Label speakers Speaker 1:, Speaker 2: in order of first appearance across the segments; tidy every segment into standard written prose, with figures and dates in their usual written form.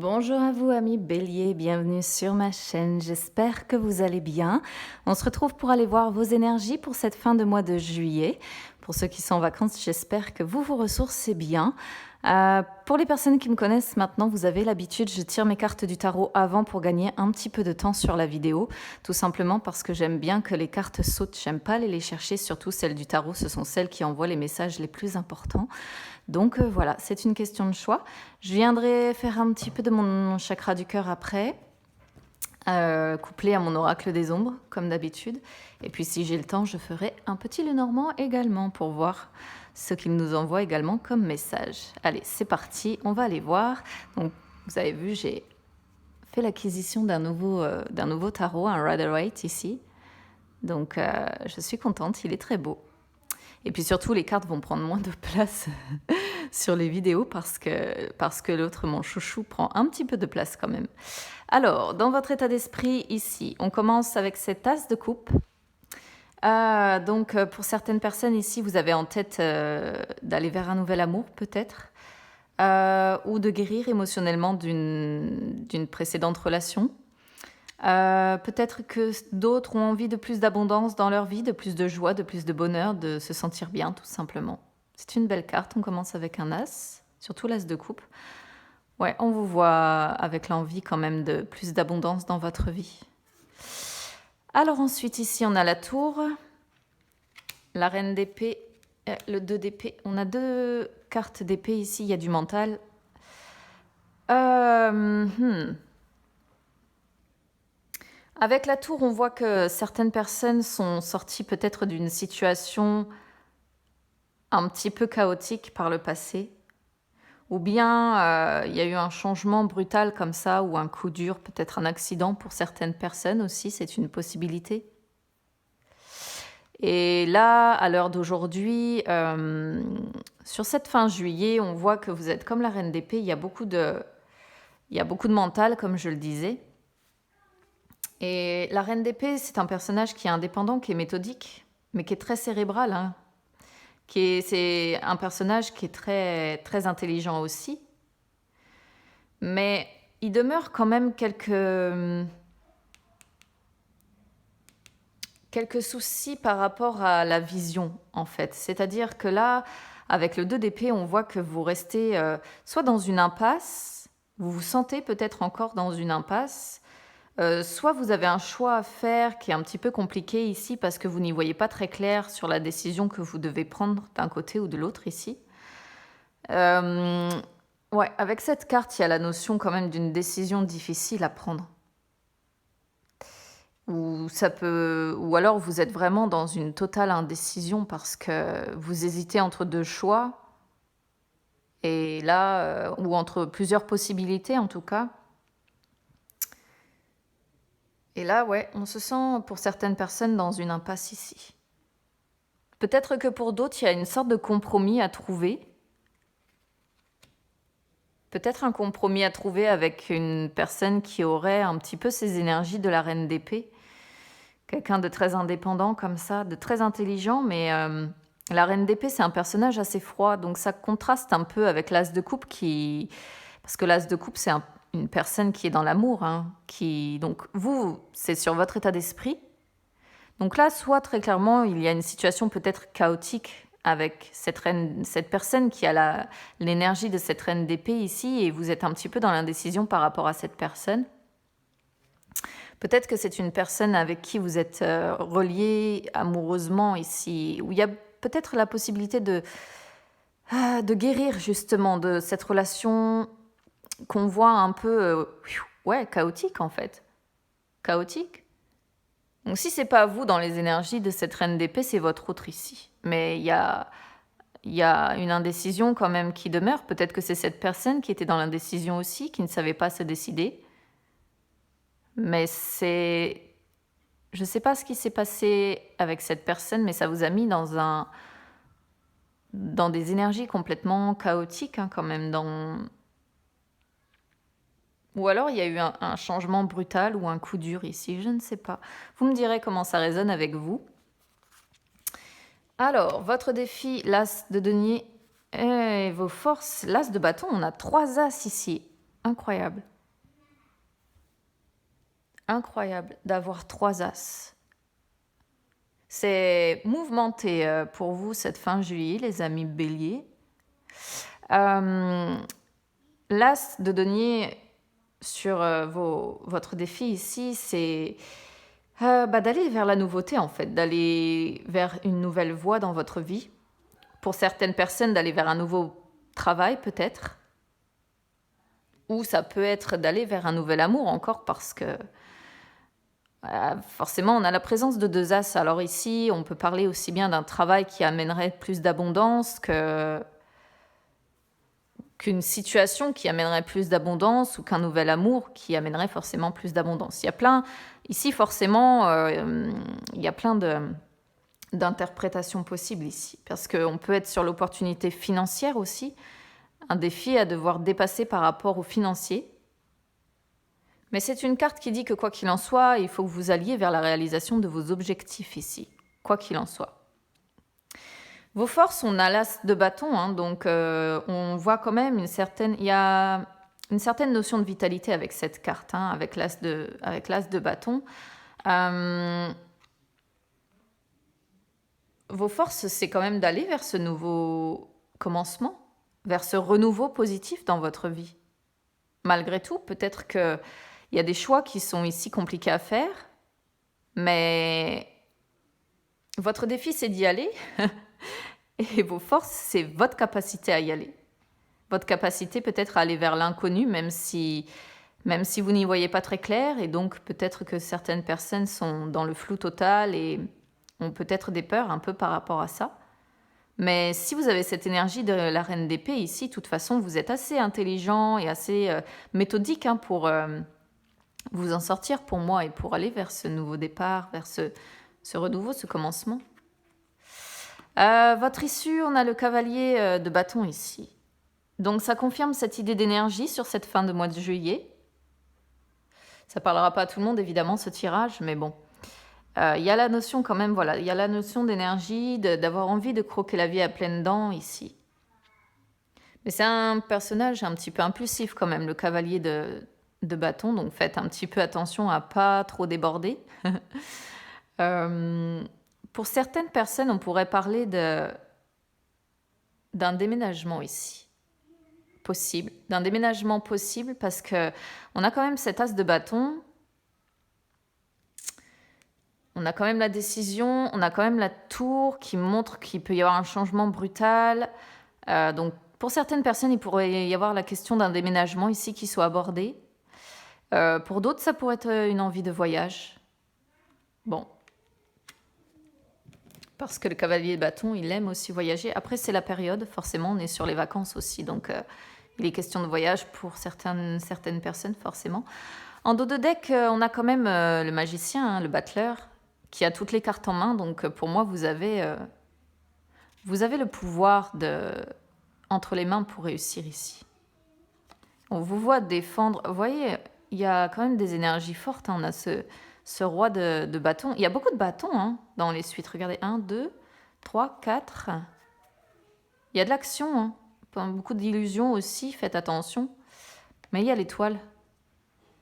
Speaker 1: Bonjour à vous amis Bélier, bienvenue sur ma chaîne, j'espère que vous allez bien. On se retrouve pour aller voir vos énergies pour cette fin de mois de juillet. Pour ceux qui sont en vacances, j'espère que vous vous ressourcez bien. Pour les personnes qui me connaissent maintenant, vous avez l'habitude, je tire mes cartes du tarot avant pour gagner un petit peu de temps sur la vidéo, tout simplement parce que j'aime bien que les cartes sautent, j'aime pas aller les chercher, surtout celles du tarot, ce sont celles qui envoient les messages les plus importants. Donc voilà, c'est une question de choix. Je viendrai faire un petit peu de mon chakra du cœur après, couplé à mon oracle des ombres, comme d'habitude. Et puis si j'ai le temps, je ferai un petit Lenormand également pour voir ce qu'il nous envoie également comme message. Allez, c'est parti, on va aller voir. Donc vous avez vu, j'ai fait l'acquisition d'un nouveau tarot, un Rider-Waite ici. Donc je suis contente, il est très beau. Et puis surtout, les cartes vont prendre moins de place sur les vidéos parce que l'autre, mon chouchou, prend un petit peu de place quand même. Alors, dans votre état d'esprit ici, on commence avec cette as de coupe. Donc, pour certaines personnes ici, vous avez en tête d'aller vers un nouvel amour peut-être, ou de guérir émotionnellement d'une précédente relation. Peut-être que d'autres ont envie de plus d'abondance dans leur vie, de plus de joie, de plus de bonheur, de se sentir bien tout simplement. C'est une belle carte, on commence avec un as, surtout l'as de coupe. Ouais, on vous voit avec l'envie quand même de plus d'abondance dans votre vie. Alors ensuite ici on a la tour, la reine d'épée, le 2 d'épée. On a deux cartes d'épée ici, il y a du mental. Avec la tour, on voit que certaines personnes sont sorties peut-être d'une situation un petit peu chaotique par le passé, ou bien il y a eu un changement brutal comme ça, ou un coup dur, peut-être un accident pour certaines personnes aussi, c'est une possibilité. Et là, à l'heure d'aujourd'hui, sur cette fin juillet, on voit que vous êtes comme la reine d'épée, il y a beaucoup de mental, comme je le disais. Et la reine d'épée, c'est un personnage qui est indépendant, qui est méthodique, mais qui est très cérébral. Hein. C'est un personnage qui est très, très intelligent aussi. Mais il demeure quand même quelques soucis par rapport à la vision, en fait. C'est-à-dire que là, avec le 2 d'épée, on voit que vous restez soit dans une impasse, vous vous sentez peut-être encore dans une impasse, soit vous avez un choix à faire qui est un petit peu compliqué ici parce que vous n'y voyez pas très clair sur la décision que vous devez prendre d'un côté ou de l'autre ici. Ouais, avec cette carte, il y a la notion quand même d'une décision difficile à prendre. Ou alors vous êtes vraiment dans une totale indécision parce que vous hésitez entre deux choix, et là, ou entre plusieurs possibilités en tout cas. Et là, ouais, on se sent pour certaines personnes dans une impasse ici. Peut-être que pour d'autres, il y a une sorte de compromis à trouver. Peut-être un compromis à trouver avec une personne qui aurait un petit peu ces énergies de la reine d'épée. Quelqu'un de très indépendant comme ça, de très intelligent, mais la reine d'épée, c'est un personnage assez froid, donc ça contraste un peu avec l'as de coupe parce que l'as de coupe, c'est une personne qui est dans l'amour, hein, donc vous, c'est sur votre état d'esprit. Donc là, soit très clairement, il y a une situation peut-être chaotique avec cette personne qui a l'énergie de cette reine d'épée ici, et vous êtes un petit peu dans l'indécision par rapport à cette personne. Peut-être que c'est une personne avec qui vous êtes relié amoureusement ici, où il y a peut-être la possibilité de guérir justement de cette relation qu'on voit un peu chaotique en fait. Chaotique. Donc si c'est pas vous dans les énergies de cette reine d'épée, c'est votre autre ici. Mais il y a une indécision quand même qui demeure. Peut-être que c'est cette personne qui était dans l'indécision aussi, qui ne savait pas se décider. Mais je sais pas ce qui s'est passé avec cette personne, mais ça vous a mis dans des énergies complètement chaotiques, hein, quand même. Ou alors il y a eu un changement brutal ou un coup dur ici, je ne sais pas. Vous me direz comment ça résonne avec vous. Alors, votre défi, l'as de denier et vos forces, l'as de bâton, on a 3 as ici. Incroyable. Incroyable d'avoir 3 as. C'est mouvementé pour vous cette fin juillet, les amis béliers. Euh, L'as de denier sur votre défi ici, c'est d'aller vers la nouveauté en fait, d'aller vers une nouvelle voie dans votre vie. Pour certaines personnes, d'aller vers un nouveau travail peut-être. Ou ça peut être d'aller vers un nouvel amour encore parce que forcément on a la présence de 2 as. Alors ici, on peut parler aussi bien d'un travail qui amènerait plus d'abondance qu'une situation qui amènerait plus d'abondance ou qu'un nouvel amour qui amènerait forcément plus d'abondance. Ici forcément, il y a plein d'interprétations possibles ici. Parce qu'on peut être sur l'opportunité financière aussi, un défi à devoir dépasser par rapport au financier. Mais c'est une carte qui dit que quoi qu'il en soit, il faut que vous alliez vers la réalisation de vos objectifs ici, quoi qu'il en soit. Vos forces, on a l'as de bâton, donc on voit quand même il y a une certaine notion de vitalité avec cette carte, avec l'as de bâton. Vos forces, c'est quand même d'aller vers ce nouveau commencement, vers ce renouveau positif dans votre vie. Malgré tout, peut-être qu'il y a des choix qui sont ici compliqués à faire, mais votre défi, c'est d'y aller. Et vos forces, c'est votre capacité à y aller. Votre capacité peut-être à aller vers l'inconnu, même si vous n'y voyez pas très clair. Et donc, peut-être que certaines personnes sont dans le flou total et ont peut-être des peurs un peu par rapport à ça. Mais si vous avez cette énergie de la reine d'épée ici, de toute façon, vous êtes assez intelligent et assez méthodique pour vous en sortir pour moi et pour aller vers ce nouveau départ, vers ce renouveau, ce commencement. Votre issue, on a le cavalier de bâton ici. Donc ça confirme cette idée d'énergie sur cette fin de mois de juillet. Ça ne parlera pas à tout le monde évidemment ce tirage, mais bon. Il y a la notion quand même, il y a la notion d'énergie, d'avoir envie de croquer la vie à pleines dents ici. Mais c'est un personnage un petit peu impulsif quand même, le cavalier de bâton, donc faites un petit peu attention à pas trop déborder. Pour certaines personnes, on pourrait parler d'un déménagement ici. Possible. D'un déménagement possible parce qu'on a quand même cet as de bâton. On a quand même la décision, on a quand même la tour qui montre qu'il peut y avoir un changement brutal. Donc, pour certaines personnes, il pourrait y avoir la question d'un déménagement ici qui soit abordé. Pour d'autres, ça pourrait être une envie de voyage. Bon. Parce que le cavalier de bâton, il aime aussi voyager. Après, c'est la période, forcément, on est sur les vacances aussi. Donc, il est question de voyage pour certaines personnes, forcément. En dos de deck, on a quand même le magicien, le battleur, qui a toutes les cartes en main. Donc, pour moi, vous avez le pouvoir entre les mains pour réussir ici. On vous voit défendre. Vous voyez, il y a quand même des énergies fortes. On a ce roi de bâton. Il y a beaucoup de bâtons dans les suites. Regardez, 1, 2, 3, 4. Il y a de l'action. Beaucoup d'illusions aussi, faites attention. Mais il y a l'étoile.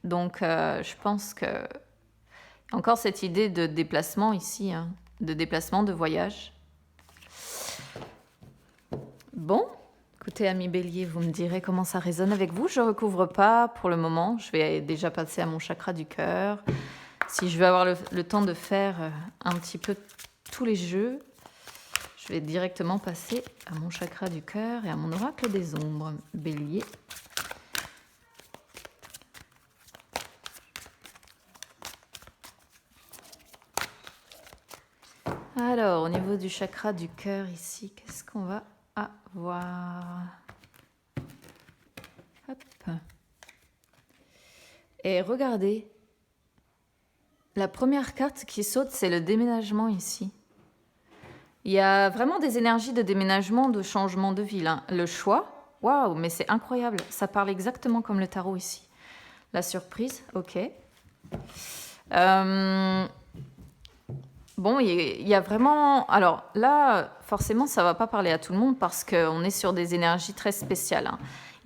Speaker 1: Donc, je pense que... Encore cette idée de déplacement ici, de déplacement, de voyage. Bon, écoutez, amis bélier, vous me direz comment ça résonne avec vous. Je ne recouvre pas pour le moment. Je vais déjà passer à mon chakra du cœur. Si je veux avoir le temps de faire un petit peu tous les jeux, je vais directement passer à mon chakra du cœur et à mon oracle des ombres. Bélier. Alors, au niveau du chakra du cœur ici, qu'est-ce qu'on va avoir? Hop. Et regardez, la première carte qui saute, c'est le déménagement ici. Il y a vraiment des énergies de déménagement, de changement de ville. Le choix, waouh, mais c'est incroyable. Ça parle exactement comme le tarot ici. La surprise, ok. Bon, il y a vraiment... Alors là, forcément, ça ne va pas parler à tout le monde parce qu'on est sur des énergies très spéciales.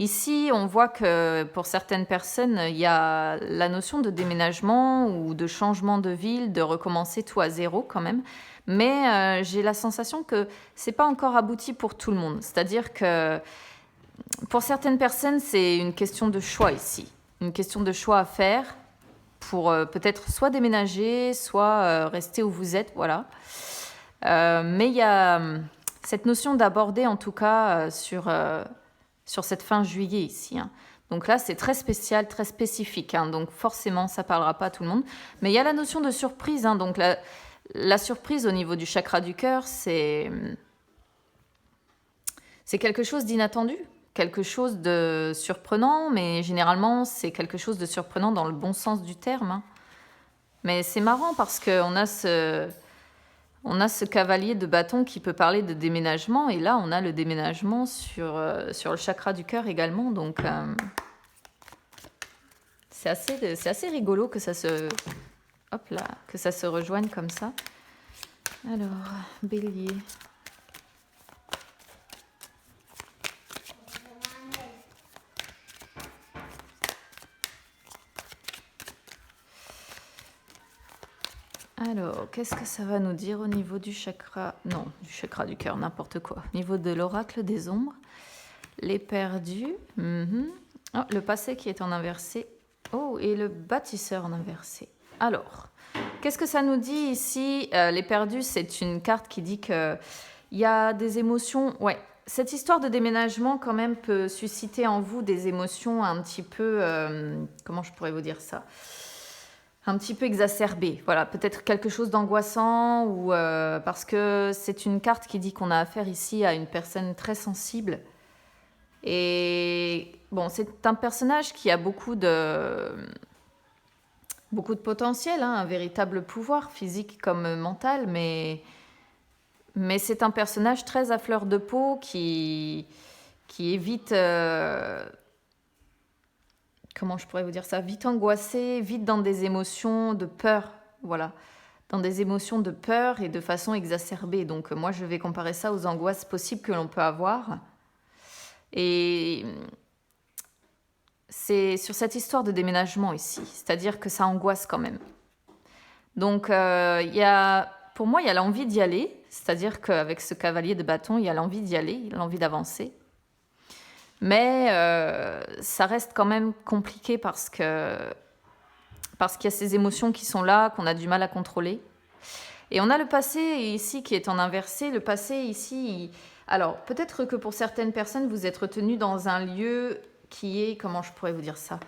Speaker 1: Ici, on voit que pour certaines personnes, il y a la notion de déménagement ou de changement de ville, de recommencer tout à zéro quand même. Mais j'ai la sensation que c'est pas encore abouti pour tout le monde. C'est-à-dire que pour certaines personnes, c'est une question de choix ici. Une question de choix à faire pour peut-être soit déménager, soit rester où vous êtes, voilà. Mais il y a cette notion d'aborder en tout cas sur cette fin juillet ici, hein. Donc là, c'est très spécial, très spécifique, hein. Donc forcément, ça ne parlera pas à tout le monde. Mais il y a la notion de surprise, hein. Donc la surprise au niveau du chakra du cœur, c'est quelque chose d'inattendu, quelque chose de surprenant, mais généralement, c'est quelque chose de surprenant dans le bon sens du terme, hein. Mais c'est marrant parce qu'on a ce cavalier de bâton qui peut parler de déménagement, et là, on a le déménagement sur le chakra du cœur également. Donc, c'est assez rigolo que ça se rejoigne comme ça. Alors, bélier. Alors, qu'est-ce que ça va nous dire au niveau du chakra... Non, du chakra du cœur, n'importe quoi. Au niveau de l'oracle des ombres, les perdus, oh, le passé qui est en inversé, oh, et le bâtisseur en inversé. Alors, qu'est-ce que ça nous dit ici? Les perdus, c'est une carte qui dit qu'il y a des émotions... Ouais, cette histoire de déménagement quand même peut susciter en vous des émotions un petit peu... comment je pourrais vous dire ça? Un petit peu exacerbé, voilà, peut-être quelque chose d'angoissant, ou parce que c'est une carte qui dit qu'on a affaire ici à une personne très sensible. Et bon, c'est un personnage qui a beaucoup de potentiel, hein, un véritable pouvoir physique comme mental, mais c'est un personnage très à fleur de peau qui est vite... comment je pourrais vous dire ça, vite angoissé, vite dans des émotions de peur, voilà, dans des émotions de peur et de façon exacerbée. Donc moi, je vais comparer ça aux angoisses possibles que l'on peut avoir. Et c'est sur cette histoire de déménagement ici, c'est-à-dire que ça angoisse quand même. Donc pour moi, il y a l'envie d'y aller, c'est-à-dire qu'avec ce cavalier de bâton, il y a l'envie d'y aller, l'envie d'avancer. Mais ça reste quand même compliqué parce qu'il y a ces émotions qui sont là, qu'on a du mal à contrôler. Et on a le passé ici qui est en inversé. Le passé ici... Alors, peut-être que pour certaines personnes, vous êtes retenu dans un lieu qui est... Comment je pourrais vous dire ça?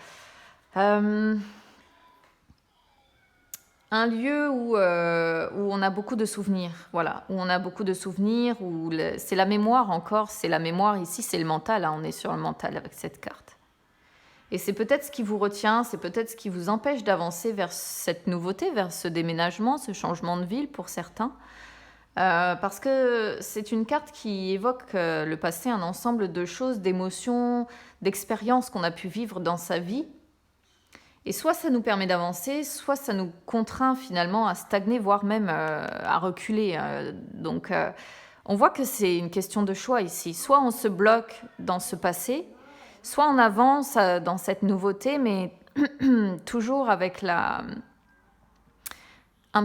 Speaker 1: Un lieu où on a beaucoup de souvenirs, voilà, où on a beaucoup de souvenirs, où c'est la mémoire encore, c'est la mémoire ici, c'est le mental, hein, on est sur le mental avec cette carte. Et c'est peut-être ce qui vous retient, c'est peut-être ce qui vous empêche d'avancer vers cette nouveauté, vers ce déménagement, ce changement de ville pour certains. Parce que c'est une carte qui évoque le passé, un ensemble de choses, d'émotions, d'expériences qu'on a pu vivre dans sa vie. Et soit ça nous permet d'avancer, soit ça nous contraint finalement à stagner, voire même à reculer. Donc on voit que c'est une question de choix ici. Soit on se bloque dans ce passé, soit on avance dans cette nouveauté, mais toujours avec un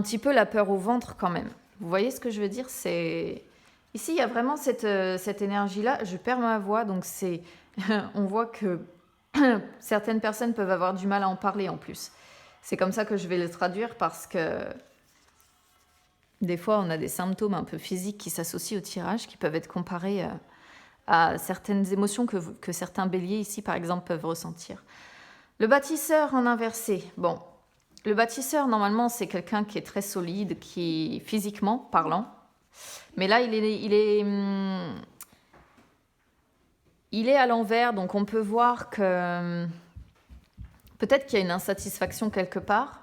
Speaker 1: petit peu la peur au ventre quand même. Vous voyez ce que je veux dire? Ici, il y a vraiment cette énergie-là. Je perds ma voix, donc on voit que certaines personnes peuvent avoir du mal à en parler en plus. C'est comme ça que je vais le traduire parce que des fois, on a des symptômes un peu physiques qui s'associent au tirage, qui peuvent être comparés à certaines émotions que certains béliers ici, par exemple, peuvent ressentir. Le bâtisseur en inversé. Bon, le bâtisseur, normalement, c'est quelqu'un qui est très solide, qui physiquement parlant. Mais là, il est à l'envers, donc on peut voir que peut-être qu'il y a une insatisfaction quelque part.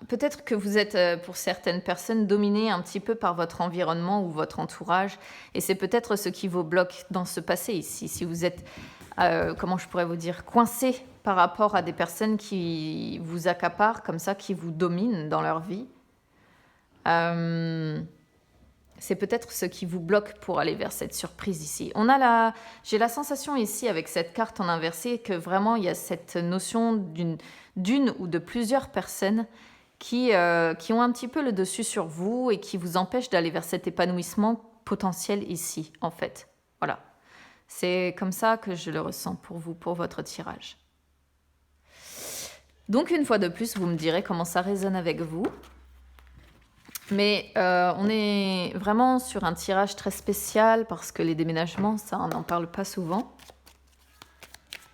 Speaker 1: Peut-être que vous êtes, pour certaines personnes, dominé un petit peu par votre environnement ou votre entourage. Et c'est peut-être ce qui vous bloque dans ce passé ici. Si vous êtes, comment je pourrais vous dire, coincé par rapport à des personnes qui vous accaparent comme ça, qui vous dominent dans leur vie. c'est peut-être ce qui vous bloque pour aller vers cette surprise ici. J'ai la sensation ici, avec cette carte en inversé, que vraiment il y a cette notion d'une ou de plusieurs personnes qui ont un petit peu le dessus sur vous et qui vous empêchent d'aller vers cet épanouissement potentiel ici, en fait. Voilà. C'est comme ça que je le ressens pour vous, pour votre tirage. Donc, une fois de plus, vous me direz comment ça résonne avec vous. Mais on est vraiment sur un tirage très spécial parce que les déménagements, ça, on n'en parle pas souvent.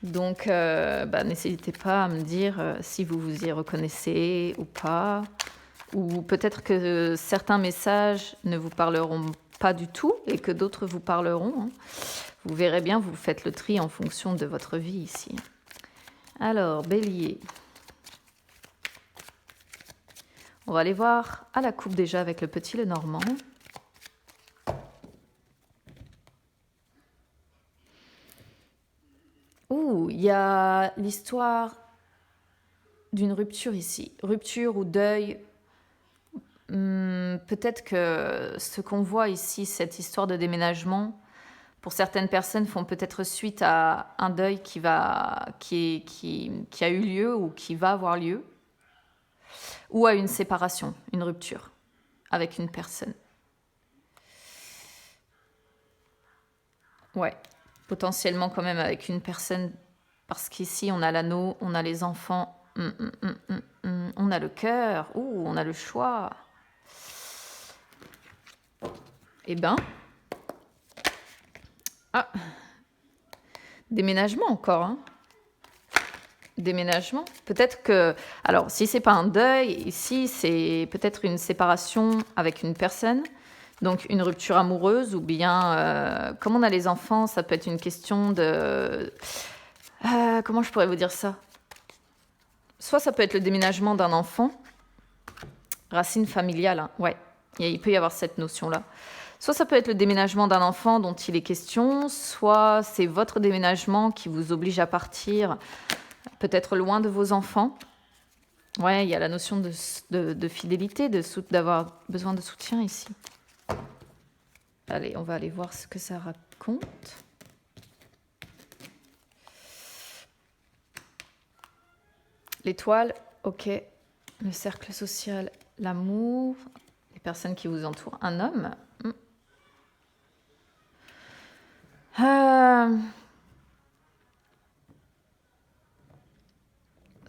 Speaker 1: Donc, n'hésitez pas à me dire si vous vous y reconnaissez ou pas. Ou peut-être que certains messages ne vous parleront pas du tout et que d'autres vous parleront. Hein. Vous verrez bien, vous faites le tri en fonction de votre vie ici. Alors, Bélier. On va aller voir à la coupe déjà avec le petit Lenormand. Ouh, il y a l'histoire d'une rupture ici. Rupture ou deuil. Peut-être que ce qu'on voit ici, cette histoire de déménagement, pour certaines personnes, font peut-être suite à un deuil qui a eu lieu ou qui va avoir lieu. Ou à une séparation, une rupture avec une personne. Ouais, potentiellement quand même avec une personne, parce qu'ici on a l'anneau, on a les enfants, on a le cœur, on a le choix. Eh ben, déménagement encore, hein. Déménagement. Peut-être que... Alors, si c'est pas un deuil, ici, c'est peut-être une séparation avec une personne, donc une rupture amoureuse, ou bien, comme on a les enfants, ça peut être une question de... comment je pourrais vous dire ça? Soit ça peut être le déménagement d'un enfant, racine familiale, hein, ouais, il peut y avoir cette notion-là. Soit ça peut être le déménagement d'un enfant dont il est question, soit c'est votre déménagement qui vous oblige à partir... peut-être loin de vos enfants. Ouais, il y a la notion de fidélité, d'avoir besoin de soutien ici. Allez, on va aller voir ce que ça raconte. L'étoile, ok. Le cercle social, l'amour, les personnes qui vous entourent. Un homme.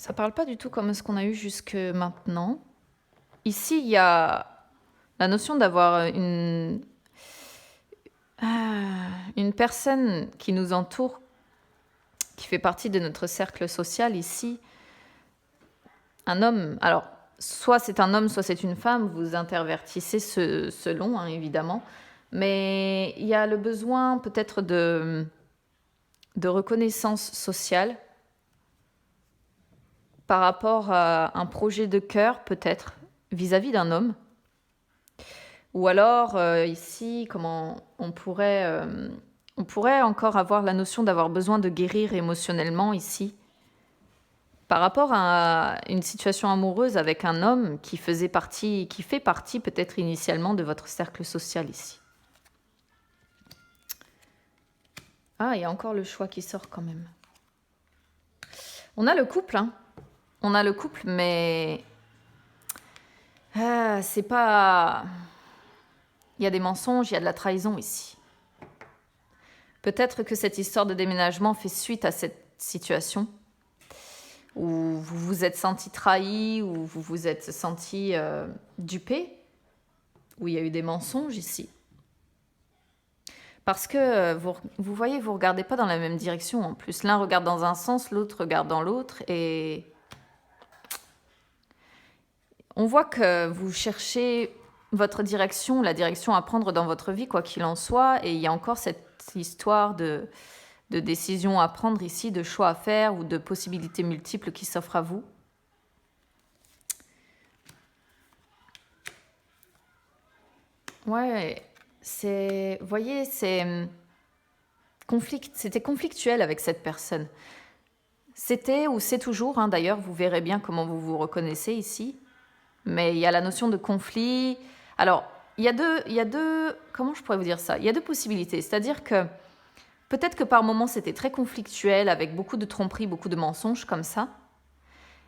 Speaker 1: Ça parle pas du tout comme ce qu'on a eu jusque maintenant. Ici, il y a la notion d'avoir une personne qui nous entoure, qui fait partie de notre cercle social ici. Un homme, alors, soit c'est un homme, soit c'est une femme, vous intervertissez selon, hein, évidemment. Mais il y a le besoin peut-être de reconnaissance sociale par rapport à un projet de cœur, peut-être, vis-à-vis d'un homme. Ou alors, ici, comment on pourrait encore avoir la notion d'avoir besoin de guérir émotionnellement, ici, par rapport à une situation amoureuse avec un homme qui fait partie peut-être initialement de votre cercle social, ici. Ah, il y a encore le choix qui sort quand même. On a le couple, hein. On a le couple, mais c'est pas... Il y a des mensonges, il y a de la trahison ici. Peut-être que cette histoire de déménagement fait suite à cette situation où vous vous êtes senti trahi, où vous vous êtes senti dupé, où il y a eu des mensonges ici. Parce que vous voyez, vous ne regardez pas dans la même direction en plus. L'un regarde dans un sens, l'autre regarde dans l'autre et... On voit que vous cherchez votre direction, la direction à prendre dans votre vie, quoi qu'il en soit, et il y a encore cette histoire de décisions à prendre ici, de choix à faire ou de possibilités multiples qui s'offrent à vous. Ouais, vous voyez, c'était conflictuel avec cette personne. C'était ou c'est toujours, hein, d'ailleurs, vous verrez bien comment vous vous reconnaissez ici. Mais il y a la notion de conflit. Alors, comment je pourrais vous dire ça? Il y a deux possibilités. C'est-à-dire que peut-être que par moments, c'était très conflictuel, avec beaucoup de tromperies, beaucoup de mensonges comme ça.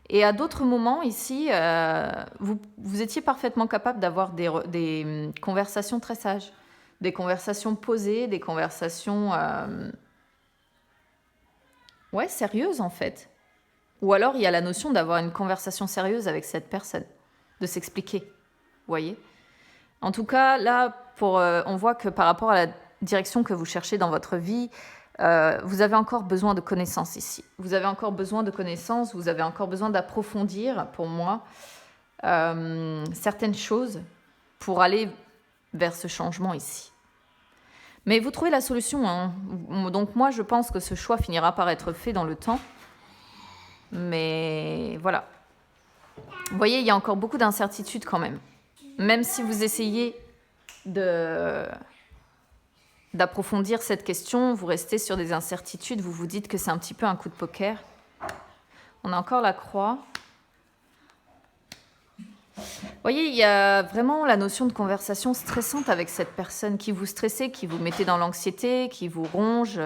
Speaker 1: Et à d'autres moments, ici, vous étiez parfaitement capable d'avoir des conversations très sages, des conversations posées, des conversations ouais, sérieuses en fait. Ou alors, il y a la notion d'avoir une conversation sérieuse avec cette personne, de s'expliquer, vous voyez? En tout cas, là, on voit que par rapport à la direction que vous cherchez dans votre vie, vous avez encore besoin de connaissances ici. Vous avez encore besoin de connaissances, vous avez encore besoin d'approfondir, pour moi, certaines choses pour aller vers ce changement ici. Mais vous trouvez la solution, hein. Donc moi, je pense que ce choix finira par être fait dans le temps. Mais voilà. Vous voyez, il y a encore beaucoup d'incertitudes quand même. Même si vous essayez d'approfondir cette question, vous restez sur des incertitudes, vous vous dites que c'est un petit peu un coup de poker. On a encore la croix. Vous voyez, il y a vraiment la notion de conversation stressante avec cette personne qui vous stressez, qui vous mettez dans l'anxiété, qui vous ronge.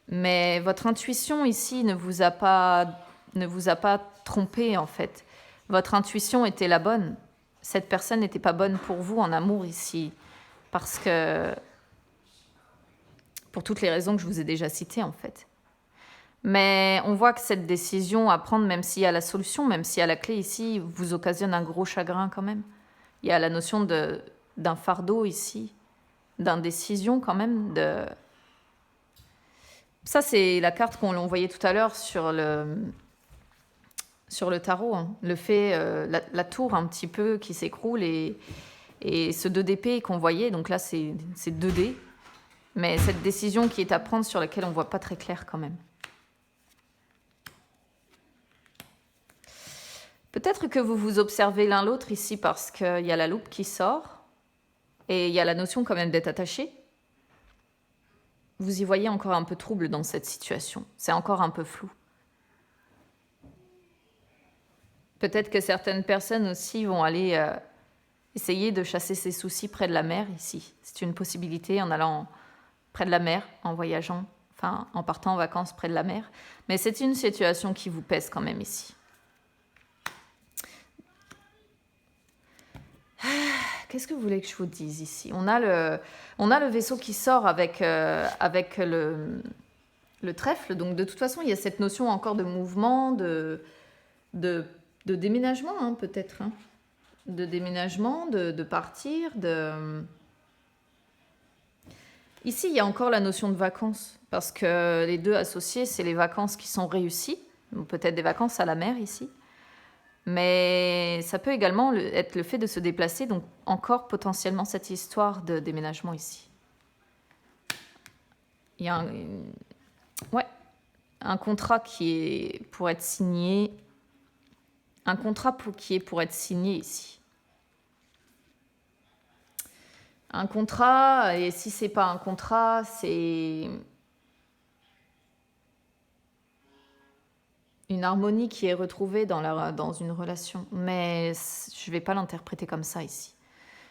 Speaker 1: Mais votre intuition ici ne vous a pas trompé en fait. Votre intuition était la bonne. Cette personne n'était pas bonne pour vous en amour ici. Parce que... pour toutes les raisons que je vous ai déjà citées en fait. Mais on voit que cette décision à prendre, même s'il y a la solution, même s'il y a la clé ici, vous occasionne un gros chagrin quand même. Il y a la notion d'un fardeau ici, d'indécision quand même. Ça, c'est la carte qu'on voyait tout à l'heure sur le tarot. Hein. Le fait, la tour un petit peu qui s'écroule et ce 2 d'épée qu'on voyait. Donc là, c'est 2D. Mais cette décision qui est à prendre sur laquelle on ne voit pas très clair quand même. Peut-être que vous vous observez l'un l'autre ici parce qu'il y a la loupe qui sort et il y a la notion quand même d'être attaché. Vous y voyez encore un peu trouble dans cette situation. C'est encore un peu flou. Peut-être que certaines personnes aussi vont aller essayer de chasser ses soucis près de la mer ici. C'est une possibilité en allant près de la mer, en voyageant, enfin en partant en vacances près de la mer. Mais c'est une situation qui vous pèse quand même ici. Qu'est-ce que vous voulez que je vous dise ici? On a le vaisseau qui sort avec le trèfle. Donc de toute façon, il y a cette notion encore de mouvement, de déménagement hein, peut-être. Hein. De déménagement, de partir. Ici, il y a encore la notion de vacances. Parce que les deux associés, c'est les vacances qui sont réussies. Peut-être des vacances à la mer ici. Mais ça peut également être le fait de se déplacer, donc encore potentiellement cette histoire de déménagement ici. Il y a un contrat qui est pour être signé, qui est pour être signé ici. Un contrat, et si c'est pas un contrat, c'est une harmonie qui est retrouvée dans une relation. Mais je ne vais pas l'interpréter comme ça ici.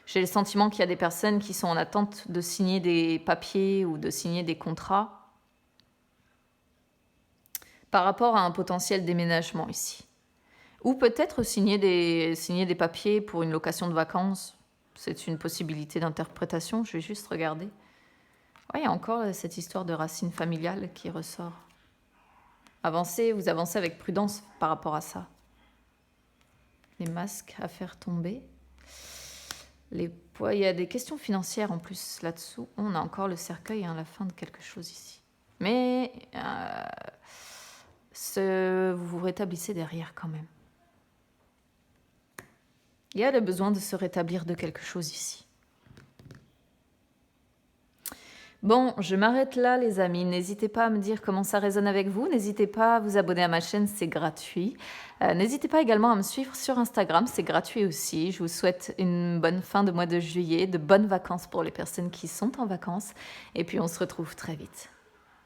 Speaker 1: J'ai le sentiment qu'il y a des personnes qui sont en attente de signer des papiers ou de signer des contrats par rapport à un potentiel déménagement ici. Ou peut-être signer des papiers pour une location de vacances. C'est une possibilité d'interprétation, je vais juste regarder. Ouais, il y a encore cette histoire de racine familiale qui ressort. Vous avancez avec prudence par rapport à ça. Les masques à faire tomber. Il y a des questions financières en plus là-dessous. On a encore le cercueil à la fin de quelque chose ici. Mais vous vous rétablissez derrière quand même. Il y a le besoin de se rétablir de quelque chose ici. Bon, je m'arrête là les amis, n'hésitez pas à me dire comment ça résonne avec vous, n'hésitez pas à vous abonner à ma chaîne, c'est gratuit. N'hésitez pas également à me suivre sur Instagram, c'est gratuit aussi. Je vous souhaite une bonne fin de mois de juillet, de bonnes vacances pour les personnes qui sont en vacances et puis on se retrouve très vite.